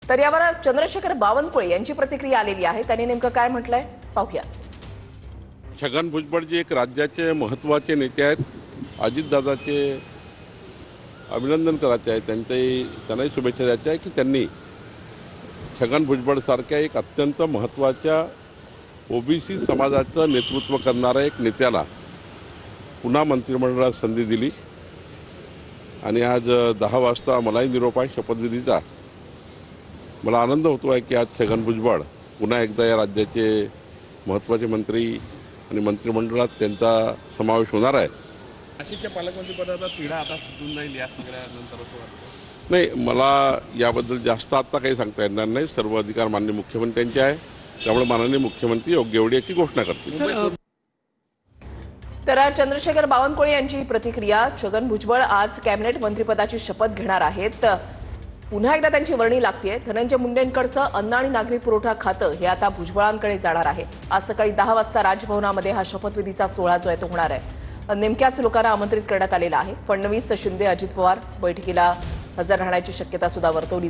तर यावर चंद्रशेखर बावनकुळे यांची प्रतिक्रिया आलेली आहे। त्यांनी नेमकं काय म्हटलंय पाहूया। छगन भुजबळ जे एक राज्याचे महत्त्वाचे नेते आहेत, अजितदादाचे अभिनंदन करायचे आहे, त्यांनाही शुभेच्छा द्यायच्या आहे की त्यांनी छगन भुजबळ सारख्या एक अत्यंत महत्त्वाच्या ओबीसी समाजाचं नेतृत्व करणाऱ्या एक नेत्याला पुन्हा मंत्रिमंडळात संधी दिली आणि आज 10 वाजता मलाही निरोप आहे शपथविधीचा। मला आनंद होतो आहे की आज छगन भुजबळ पुन्हा एकदा या राज्याचे महत्त्वाचे मंत्री आणि मंत्रिमंडळात त्यांचा समावेश होणार आहे। नाशिकच्या पालकमंत्रीपदाचा तिढा आता सुटून जाईल या सगळ्यानंतर असं वाटतं? नाही, मला याबद्दल जास्त आता काही सांगता येणार नाही। सर्व अधिकार माननीय मुख्यमंत्र्यांचे आहे, त्यामुळे माननीय मुख्यमंत्री योग्य वेळी याची घोषणा करतील। तर चंद्रशेखर बावनकुळे यांची प्रतिक्रिया। छगन भुजबळ आज कॅबिनेट मंत्रिपदाची शपथ घेणार आहेत। पुन्हा एकदा त्यांची वर्णी लागतेय। धनंजय मुंडेंकडचं अन्न आणि नागरी पुरवठा खातं हे आता भुजबळांकडे जाणार आहे। आज सकाळी 10 वाजता राजभवनामध्ये हा शपथविधीचा सोहळा जो आहे तो होणार आहे। नेमक्याच लोकांना आमंत्रित करण्यात आलेलं आहे। फडणवीस, शिंदे, अजित पवार बैठकीला हजर राहण्याची शक्यता सुद्धा वर्तवली